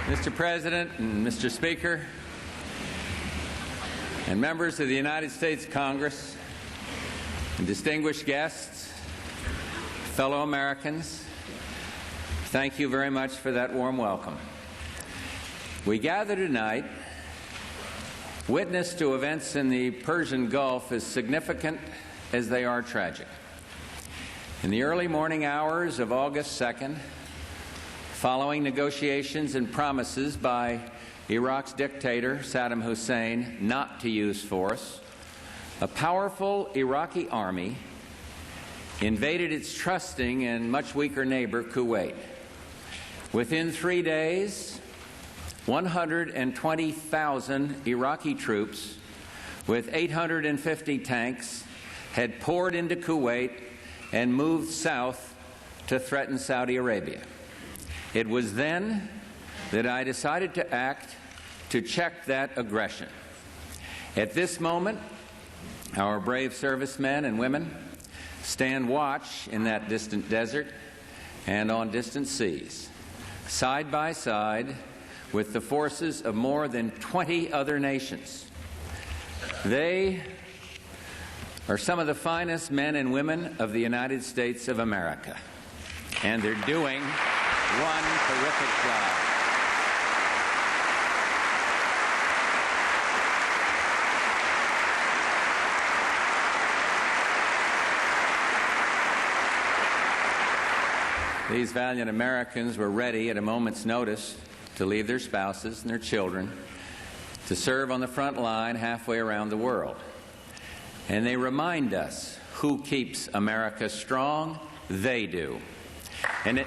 Mr. President and Mr. Speaker, and members of the United States Congress, and distinguished guests, fellow Americans, thank you very much for that warm welcome. We gather tonight, witness to events in the Persian Gulf as significant as they are tragic. In the early morning hours of August 2nd, following negotiations and promises by Iraq's dictator, Saddam Hussein, not to use force, a powerful Iraqi army invaded its trusting and much weaker neighbor, Kuwait. Within 3 days, 120,000 Iraqi troops with 850 tanks had poured into Kuwait and moved south to threaten Saudi Arabia. It was then that I decided to act to check that aggression. At this moment, our brave servicemen and women stand watch in that distant desert and on distant seas, side by side with the forces of more than 20 other nations. They are some of the finest men and women of the United States of America, and they're doing one terrific job. These valiant Americans were ready at a moment's notice to leave their spouses and their children to serve on the front line halfway around the world. And they remind us who keeps America strong? They do. And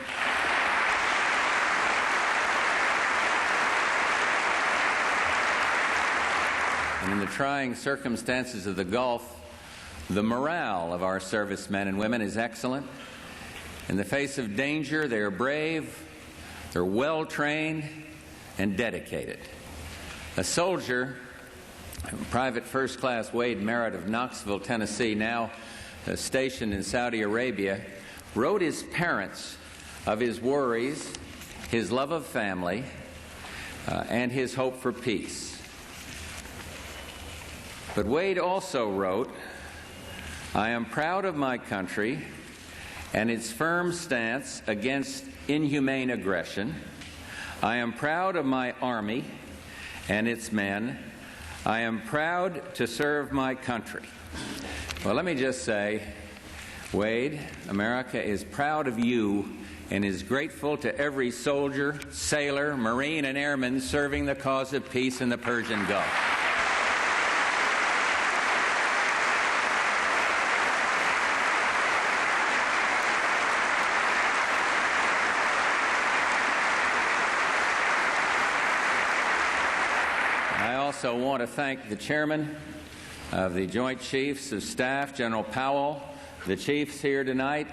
in the trying circumstances of the Gulf, the morale of our servicemen and women is excellent. In the face of danger, they are brave, they're well-trained, and dedicated. A soldier, Private First Class Wade Merritt of Knoxville, Tennessee, now stationed in Saudi Arabia, wrote his parents of his worries, his love of family, and his hope for peace. But Wade also wrote, "I am proud of my country and its firm stance against inhumane aggression. I am proud of my Army and its men. I am proud to serve my country." Well, let me just say, Wade, America is proud of you and is grateful to every soldier, sailor, Marine, and airman serving the cause of peace in the Persian Gulf. I also want to thank the chairman of the Joint Chiefs of Staff, General Powell, the chiefs here tonight,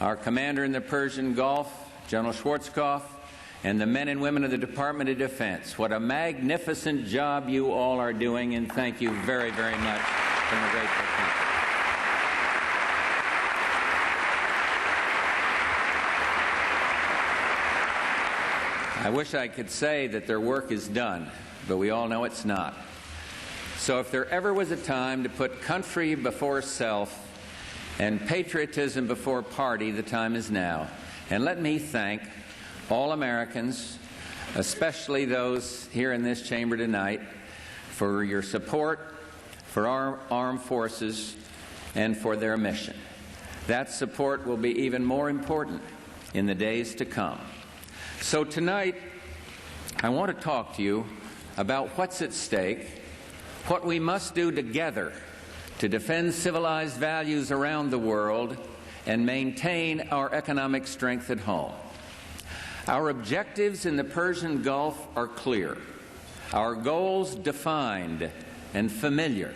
our commander in the Persian Gulf, General Schwarzkopf, and the men and women of the Department of Defense. What a magnificent job you all are doing, and thank you very, very much from a grateful country. I wish I could say that their work is done, but we all know it's not. So if there ever was a time to put country before self and patriotism before party, the time is now. And let me thank all Americans, especially those here in this chamber tonight, for your support for our armed forces and for their mission. That support will be even more important in the days to come. So tonight, I want to talk to you about what's at stake, what we must do together to defend civilized values around the world and maintain our economic strength at home. Our objectives in the Persian Gulf are clear, our goals defined and familiar.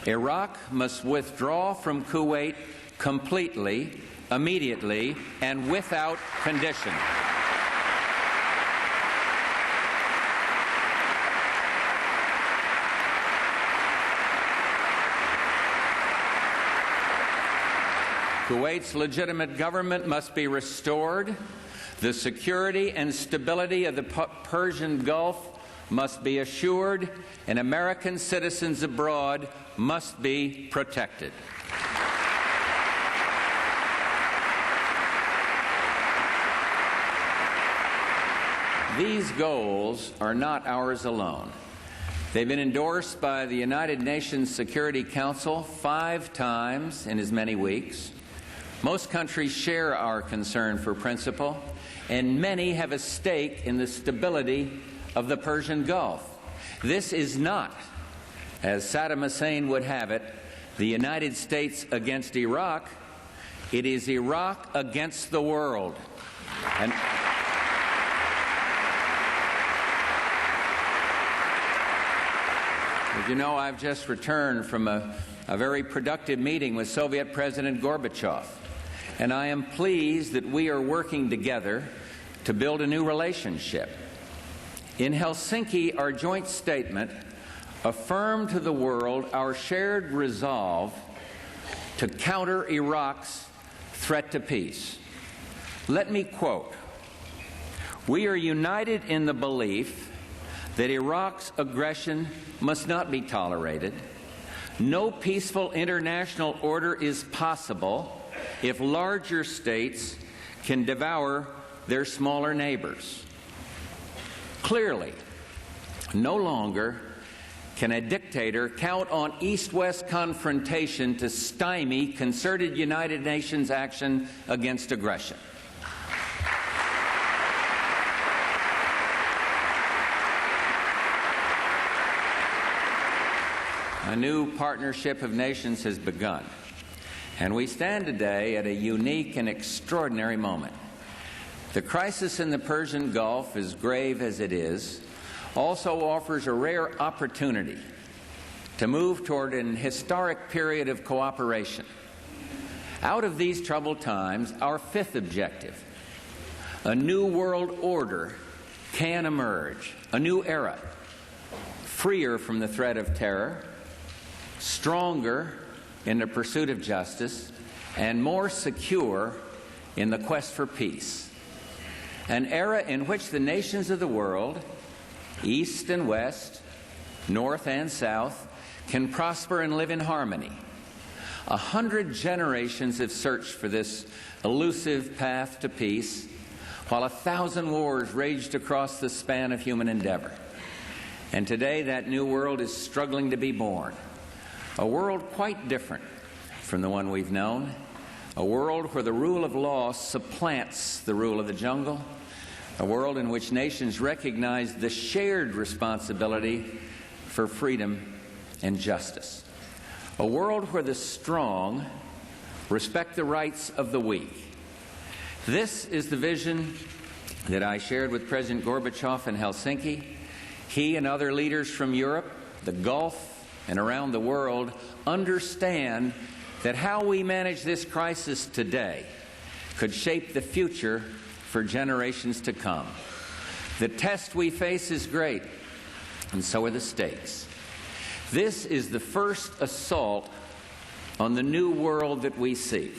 Iraq must withdraw from Kuwait completely, immediately, and without condition. Kuwait's legitimate government must be restored. The security and stability of the Persian Gulf must be assured, and American citizens abroad must be protected. These goals are not ours alone. They've been endorsed by the United Nations Security Council 5 times in as many weeks. Most countries share our concern for principle, and many have a stake in the stability of the Persian Gulf. This is not, as Saddam Hussein would have it, the United States against Iraq. It is Iraq against the world. And as you know, I've just returned from a very productive meeting with Soviet President Gorbachev, and I am pleased that we are working together to build a new relationship. In Helsinki, our joint statement affirmed to the world our shared resolve to counter Iraq's threat to peace. Let me quote, "We are united in the belief that Iraq's aggression must not be tolerated. No peaceful international order is possible if larger states can devour their smaller neighbors. Clearly, no longer can a dictator count on East-West confrontation to stymie concerted United Nations action against aggression." A new partnership of nations has begun, and we stand today at a unique and extraordinary moment. The crisis in the Persian Gulf, as grave as it is, also offers a rare opportunity to move toward an historic period of cooperation. Out of these troubled times, our 5th objective, a new world order, can emerge, a new era, freer from the threat of terror, stronger in the pursuit of justice, and more secure in the quest for peace. An era in which the nations of the world, East and West, North and South, can prosper and live in harmony. 100 generations have searched for this elusive path to peace, while 1,000 wars raged across the span of human endeavor. And today that new world is struggling to be born. A world quite different from the one we've known. A world where the rule of law supplants the rule of the jungle. A world in which nations recognize the shared responsibility for freedom and justice. A world where the strong respect the rights of the weak. This is the vision that I shared with President Gorbachev in Helsinki. He and other leaders from Europe, the Gulf, and around the world understand that how we manage this crisis today could shape the future for generations to come. The test we face is great, and so are the stakes. This is the first assault on the new world that we seek,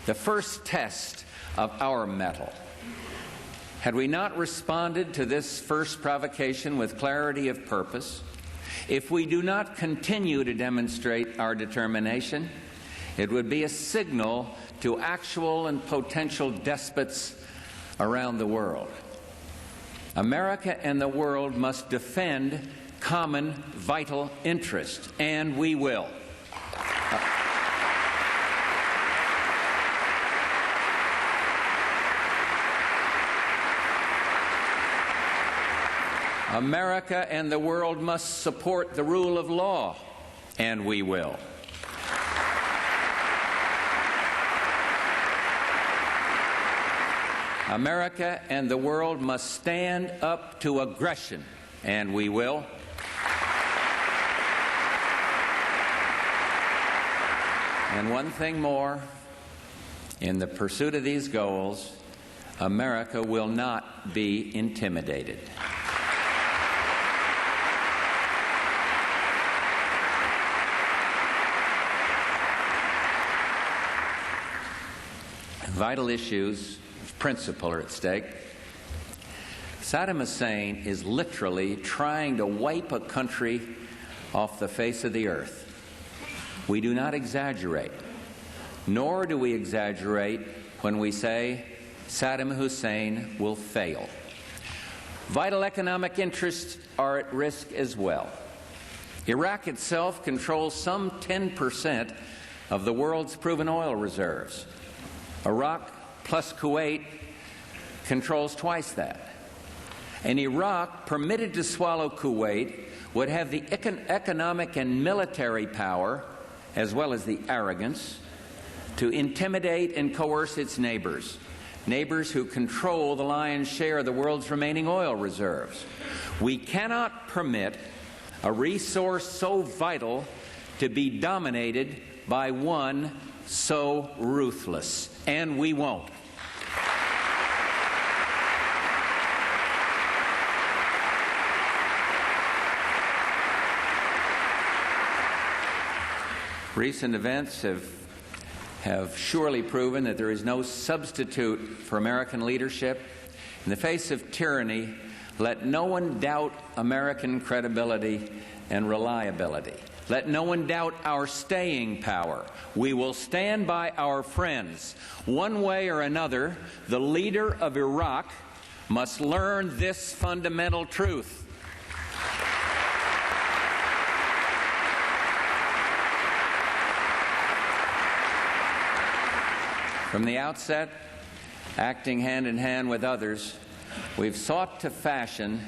the first test of our mettle. Had we not responded to this first provocation with clarity of purpose, if we do not continue to demonstrate our determination, it would be a signal to actual and potential despots around the world. America and the world must defend common vital interest, and we will. America and the world must support the rule of law, and we will. America and the world must stand up to aggression, and we will. And one thing more, in the pursuit of these goals, America will not be intimidated. Vital issues of principle are at stake. Saddam Hussein is literally trying to wipe a country off the face of the earth. We do not exaggerate, nor do we exaggerate when we say Saddam Hussein will fail. Vital economic interests are at risk as well. Iraq itself controls some 10% of the world's proven oil reserves. Iraq plus Kuwait controls twice that. And Iraq, permitted to swallow Kuwait, would have the economic and military power, as well as the arrogance, to intimidate and coerce its neighbors who control the lion's share of the world's remaining oil reserves. We cannot permit a resource so vital to be dominated by one so ruthless, and we won't. Recent events have surely proven that there is no substitute for American leadership. In the face of tyranny, let no one doubt American credibility and reliability. Let no one doubt our staying power. We will stand by our friends. One way or another, the leader of Iraq must learn this fundamental truth. From the outset, acting hand in hand with others, we've sought to fashion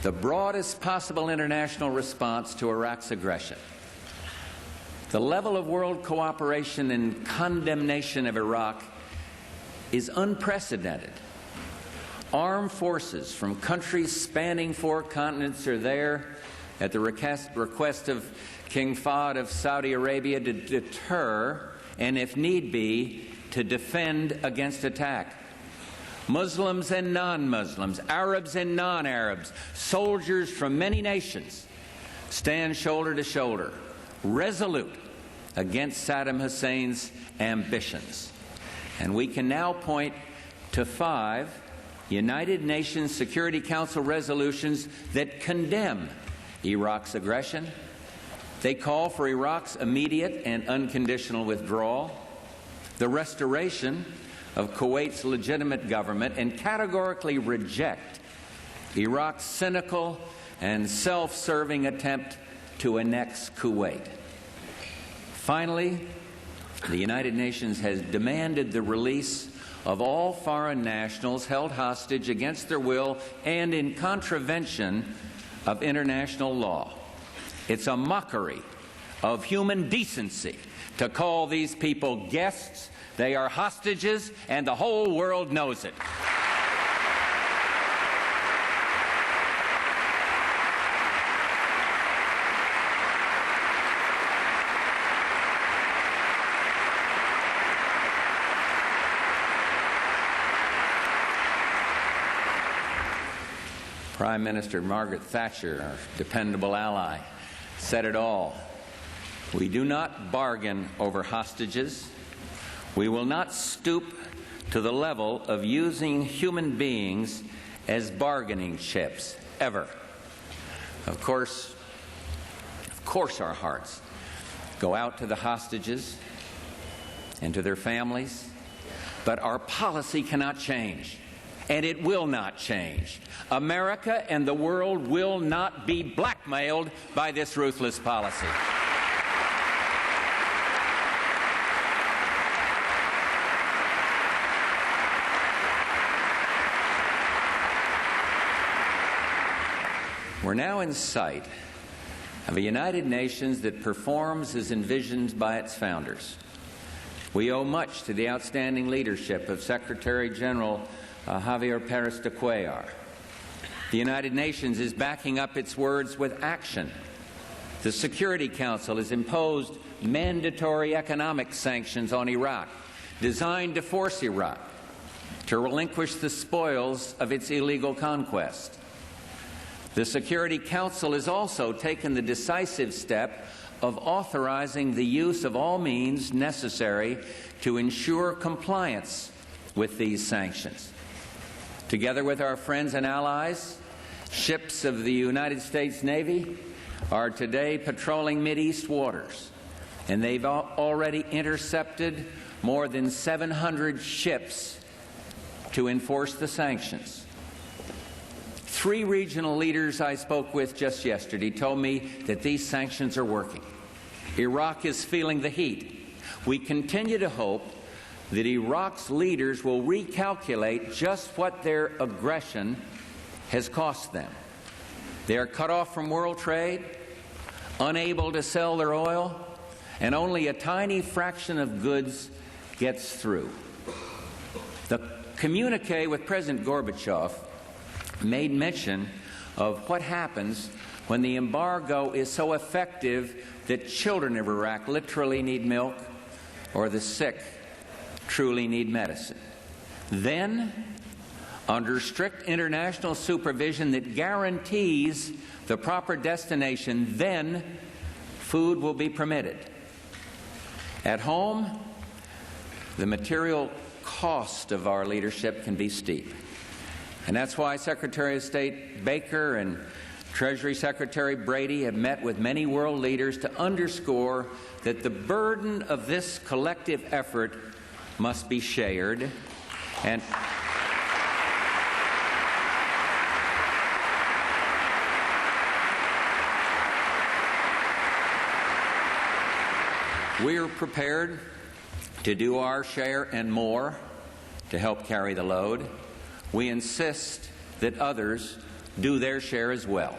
the broadest possible international response to Iraq's aggression. The level of world cooperation and condemnation of Iraq is unprecedented. Armed forces from countries spanning 4 continents are there at the request of King Fahd of Saudi Arabia to deter and, if need be, to defend against attack. Muslims and non-Muslims, Arabs and non-Arabs, soldiers from many nations stand shoulder to shoulder, resolute against Saddam Hussein's ambitions. And we can now point to 5 United Nations Security Council resolutions that condemn Iraq's aggression. They call for Iraq's immediate and unconditional withdrawal, the restoration of Kuwait's legitimate government, and categorically reject Iraq's cynical and self-serving attempt to annex Kuwait. Finally, the United Nations has demanded the release of all foreign nationals held hostage against their will and in contravention of international law. It's a mockery of human decency to call these people guests. They are hostages, and the whole world knows it. Prime Minister Margaret Thatcher, our dependable ally, said it all. We do not bargain over hostages. We will not stoop to the level of using human beings as bargaining chips, ever. Of course, our hearts go out to the hostages and to their families, but our policy cannot change, and it will not change. America and the world will not be blackmailed by this ruthless policy. We're now in sight of a United Nations that performs as envisioned by its founders. We owe much to the outstanding leadership of Secretary General Javier Pérez de Cuellar. The United Nations is backing up its words with action. The Security Council has imposed mandatory economic sanctions on Iraq, designed to force Iraq to relinquish the spoils of its illegal conquest. The Security Council has also taken the decisive step of authorizing the use of all means necessary to ensure compliance with these sanctions. Together with our friends and allies, ships of the United States Navy are today patrolling Mideast waters, and they've already intercepted more than 700 ships to enforce the sanctions. 3 regional leaders I spoke with just yesterday told me that these sanctions are working. Iraq is feeling the heat. We continue to hope that Iraq's leaders will recalculate just what their aggression has cost them. They are cut off from world trade, unable to sell their oil, and only a tiny fraction of goods gets through. The communique with President Gorbachev made mention of what happens when the embargo is so effective that children of Iraq literally need milk, or the sick truly need medicine. Then, under strict international supervision that guarantees the proper destination, then food will be permitted. At home, the material cost of our leadership can be steep. And that's why Secretary of State Baker and Treasury Secretary Brady have met with many world leaders to underscore that the burden of this collective effort must be shared, and we are prepared to do our share and more to help carry the load. We insist that others do their share as well.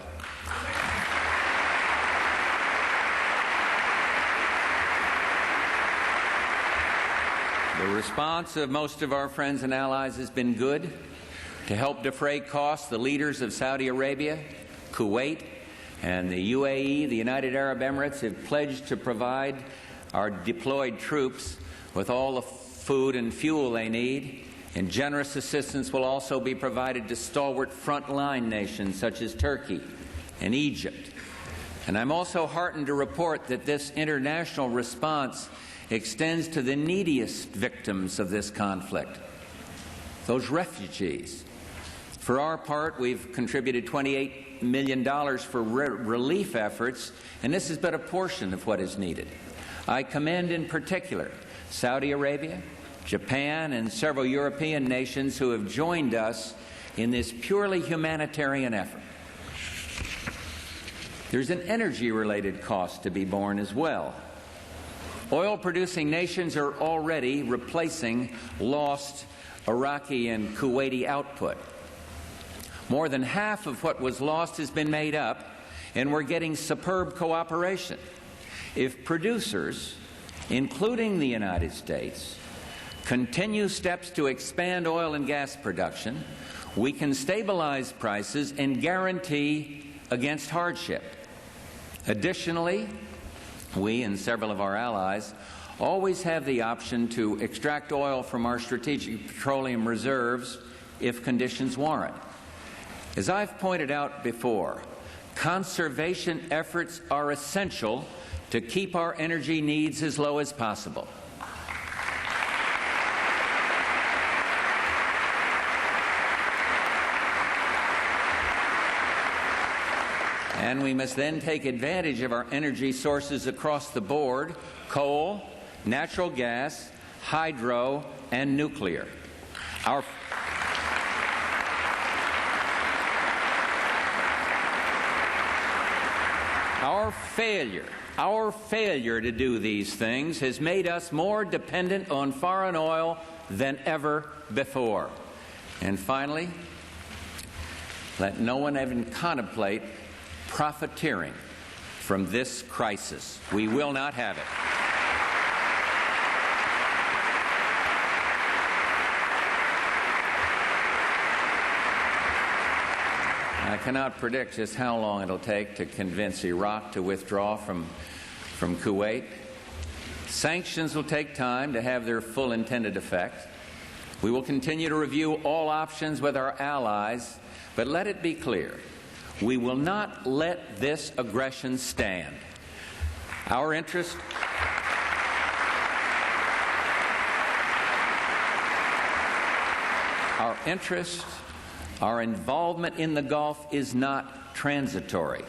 The response of most of our friends and allies has been good. To help defray costs, the leaders of Saudi Arabia, Kuwait, and the UAE, the United Arab Emirates, have pledged to provide our deployed troops with all the food and fuel they need, and generous assistance will also be provided to stalwart frontline nations such as Turkey and Egypt. And I'm also heartened to report that this international response extends to the neediest victims of this conflict, those refugees. For our part, we've contributed $28 million for relief efforts, and this is but a portion of what is needed. I commend in particular Saudi Arabia, Japan, and several European nations who have joined us in this purely humanitarian effort. There's an energy-related cost to be borne as well. Oil-producing nations are already replacing lost Iraqi and Kuwaiti output. More than half of what was lost has been made up, and we're getting superb cooperation. If producers, including the United States, continue steps to expand oil and gas production, we can stabilize prices and guarantee against hardship. Additionally, we and several of our allies always have the option to extract oil from our strategic petroleum reserves if conditions warrant. As I've pointed out before, conservation efforts are essential to keep our energy needs as low as possible. And we must then take advantage of our energy sources across the board: coal, natural gas, hydro, and nuclear. Our failure to do these things has made us more dependent on foreign oil than ever before. And finally, let no one even contemplate profiteering from this crisis. We will not have it. I cannot predict just how long it'll take to convince Iraq to withdraw from Kuwait. Sanctions will take time to have their full intended effect. We will continue to review all options with our allies, but let it be clear, we will not let this aggression stand. Our interest our involvement in the Gulf is not transitory.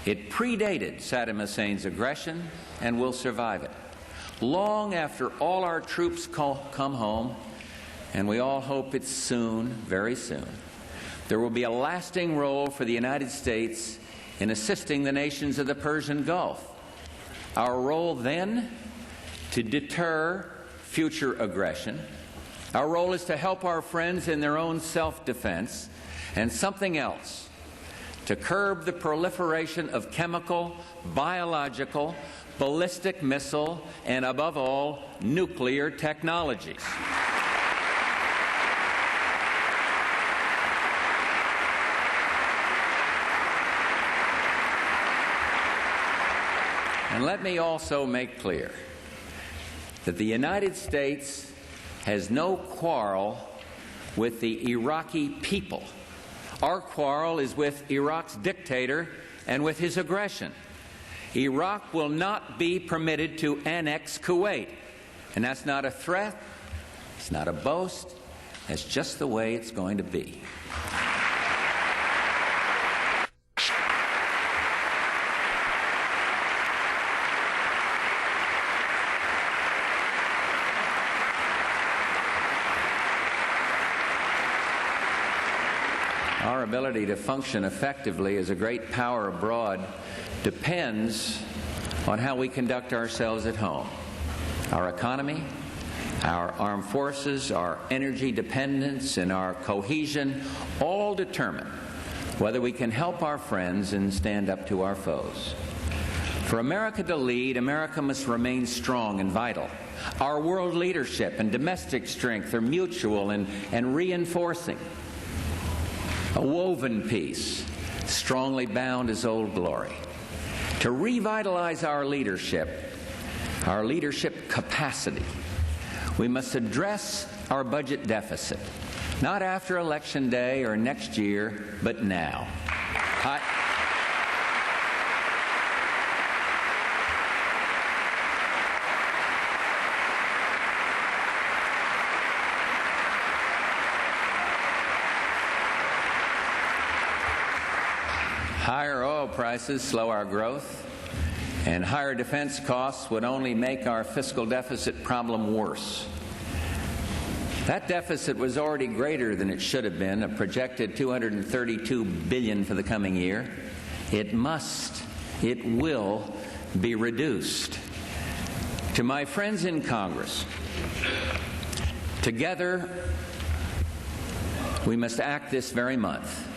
It predated Saddam Hussein's aggression and will survive it. Long after all our troops come home, and we all hope it's soon, very soon, there will be a lasting role for the United States in assisting the nations of the Persian Gulf. Our role then, to deter future aggression. Our role is to help our friends in their own self-defense, and something else, to curb the proliferation of chemical, biological, ballistic missile, and above all, nuclear technologies. And let me also make clear that the United States has no quarrel with the Iraqi people. Our quarrel is with Iraq's dictator and with his aggression. Iraq will not be permitted to annex Kuwait. And that's not a threat, it's not a boast, that's just the way it's going to be. Our ability to function effectively as a great power abroad depends on how we conduct ourselves at home. Our economy, our armed forces, our energy dependence, and our cohesion all determine whether we can help our friends and stand up to our foes. For America to lead, America must remain strong and vital. Our world leadership and domestic strength are mutual and reinforcing. A woven piece, strongly bound as old glory. To revitalize our leadership capacity, we must address our budget deficit, not after Election Day or next year, but now. Higher oil prices slow our growth, and higher defense costs would only make our fiscal deficit problem worse. That deficit was already greater than it should have been, a projected $232 billion for the coming year. It will be reduced. To my friends in Congress, together we must act this very month,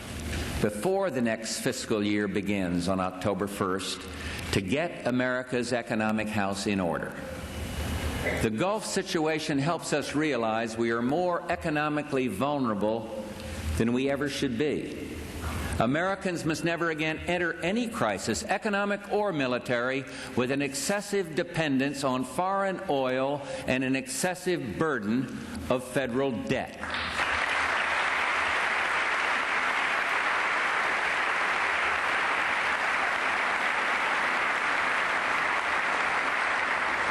before the next fiscal year begins on October 1st, to get America's economic house in order. The Gulf situation helps us realize we are more economically vulnerable than we ever should be. Americans must never again enter any crisis, economic or military, with an excessive dependence on foreign oil and an excessive burden of federal debt.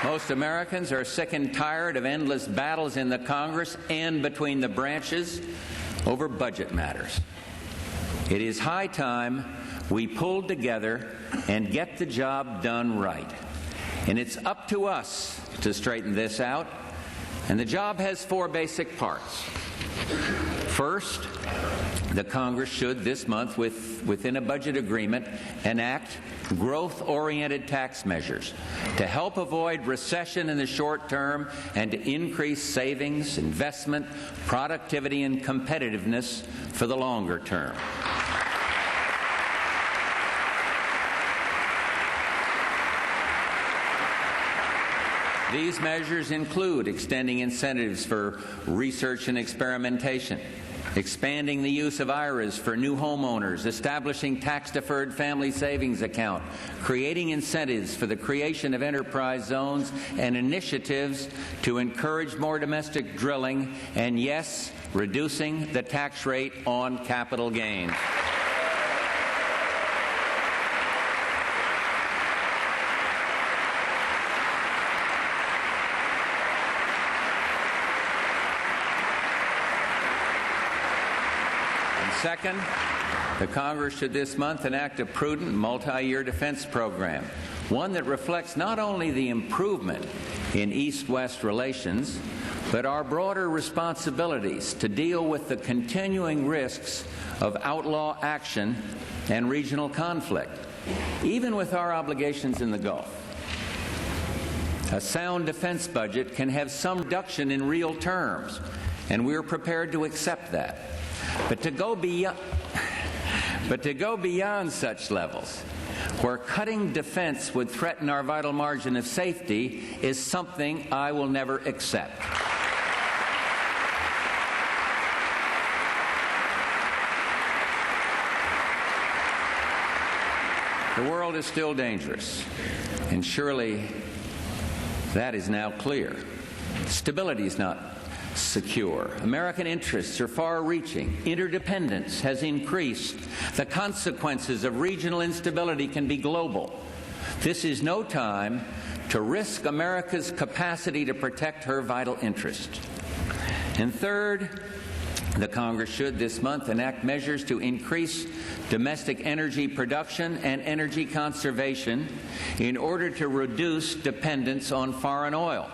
Most Americans are sick and tired of endless battles in the Congress and between the branches over budget matters. It is high time we pulled together and get the job done right. And it's up to us to straighten this out. And the job has four basic parts. First, the Congress should this month, within a budget agreement, enact growth-oriented tax measures to help avoid recession in the short term and to increase savings, investment, productivity, and competitiveness for the longer term. These measures include extending incentives for research and experimentation, expanding the use of IRAs for new homeowners, establishing tax-deferred family savings account, creating incentives for the creation of enterprise zones and initiatives to encourage more domestic drilling, and yes, reducing the tax rate on capital gains. Second, the Congress should this month enact a prudent multi-year defense program, one that reflects not only the improvement in East-West relations, but our broader responsibilities to deal with the continuing risks of outlaw action and regional conflict, even with our obligations in the Gulf. A sound defense budget can have some reduction in real terms, and we're prepared to accept that. But to go beyond such levels, where cutting defense would threaten our vital margin of safety, is something I will never accept. The world is still dangerous, and surely that is now clear. Stability is not secure. American interests are far-reaching. Interdependence has increased. The consequences of regional instability can be global. This is no time to risk America's capacity to protect her vital interests. And third, the Congress should this month enact measures to increase domestic energy production and energy conservation in order to reduce dependence on foreign oil.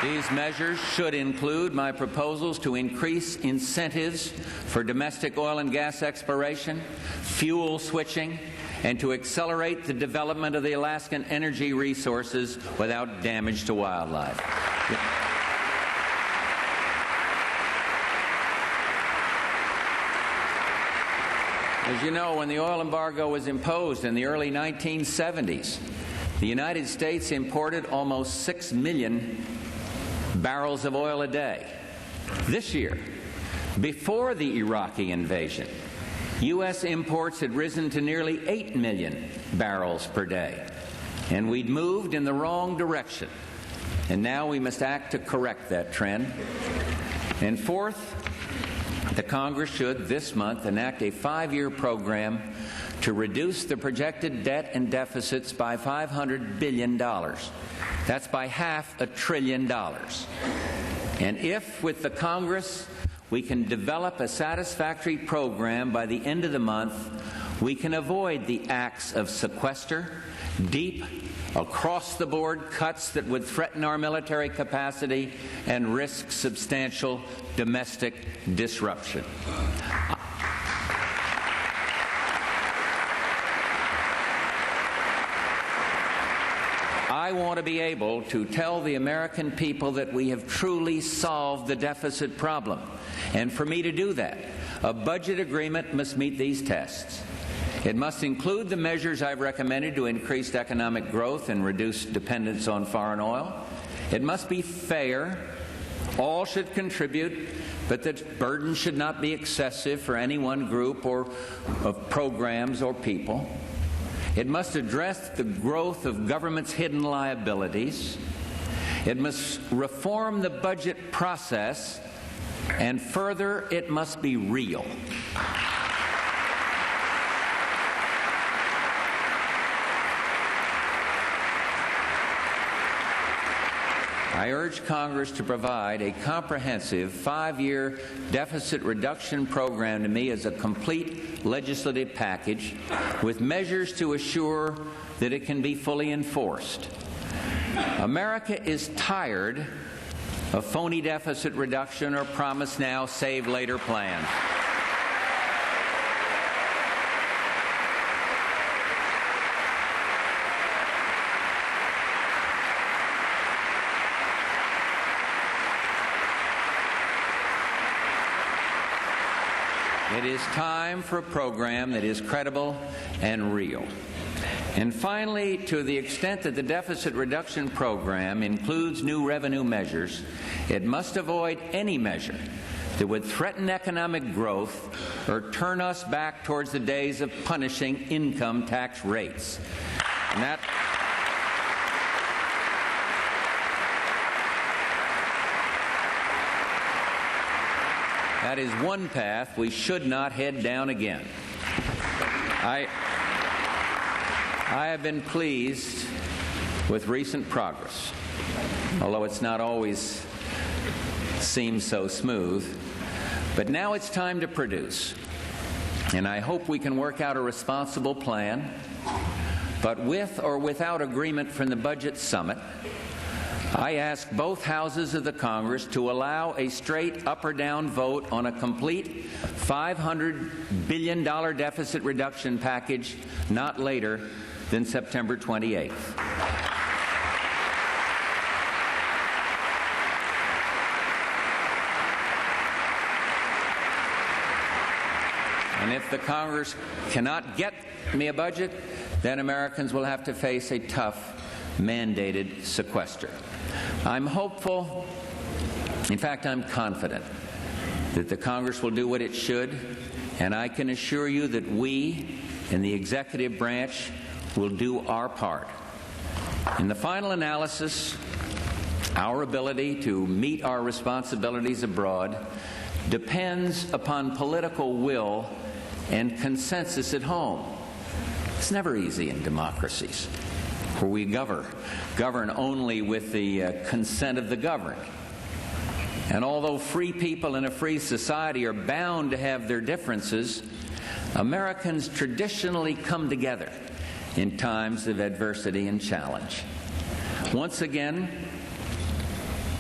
These measures should include my proposals to increase incentives for domestic oil and gas exploration, fuel switching, and to accelerate the development of the Alaskan energy resources without damage to wildlife. As you know, when the oil embargo was imposed in the early 1970s, the United States imported almost 6 million barrels of oil a day. This year, before the Iraqi invasion, U.S. imports had risen to nearly 8 million barrels per day, and we'd moved in the wrong direction. And now we must act to correct that trend. And fourth, the Congress should this month enact a 5-year program to reduce the projected debt and deficits by $500 billion. That's by $500 billion. And if, with the Congress, we can develop a satisfactory program by the end of the month, we can avoid the acts of sequester, deep, across-the-board cuts that would threaten our military capacity and risk substantial domestic disruption. I want to be able to tell the American people that we have truly solved the deficit problem. And for me to do that, a budget agreement must meet these tests. It must include the measures I've recommended to increase economic growth and reduce dependence on foreign oil. It must be fair. All should contribute, but the burden should not be excessive for any one group or of programs or people. It must address the growth of government's hidden liabilities. It must reform the budget process, and further, it must be real. I urge Congress to provide a comprehensive 5-year deficit reduction program to me as a complete legislative package with measures to assure that it can be fully enforced. America is tired of phony deficit reduction or promise now, save later plans. It is time for a program that is credible and real. And finally, to the extent that the deficit reduction program includes new revenue measures, it must avoid any measure that would threaten economic growth or turn us back towards the days of punishing income tax rates. And that is one path we should not head down again. I have been pleased with recent progress. although it's not always seems so smooth. But now it's time to produce. And I hope we can work out a responsible plan. But with or without agreement from the Budget Summit, I ask both houses of the Congress to allow a straight up or down vote on a complete $500 billion deficit reduction package not later than September 28th. And if the Congress cannot get me a budget, then Americans will have to face a tough mandated sequester. I'm hopeful, in fact, I'm confident that the Congress will do what it should, and I can assure you that we in the executive branch will do our part. In the final analysis, our ability to meet our responsibilities abroad depends upon political will and consensus at home. It's never easy in democracies, where we govern only with the consent of the governed. And although free people in a free society are bound to have their differences, Americans traditionally come together in times of adversity and challenge. Once again,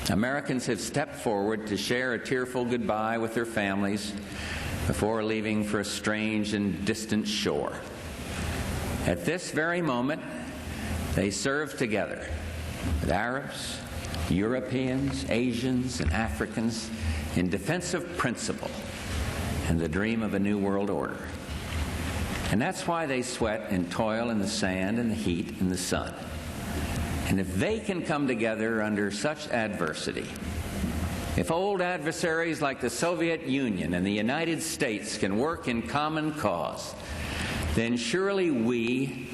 Americans have stepped forward to share a tearful goodbye with their families before leaving for a strange and distant shore. At this very moment, they serve together with Arabs, Europeans, Asians, and Africans in defense of principle and the dream of a new world order. And that's why they sweat and toil in the sand and the heat and the sun. And if they can come together under such adversity, if old adversaries like the Soviet Union and the United States can work in common cause, then surely we,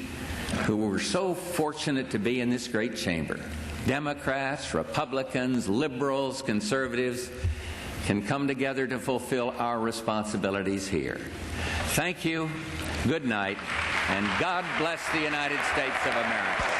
who were so fortunate to be in this great chamber, Democrats, Republicans, liberals, conservatives, can come together to fulfill our responsibilities here. Thank you, good night, and God bless the United States of America.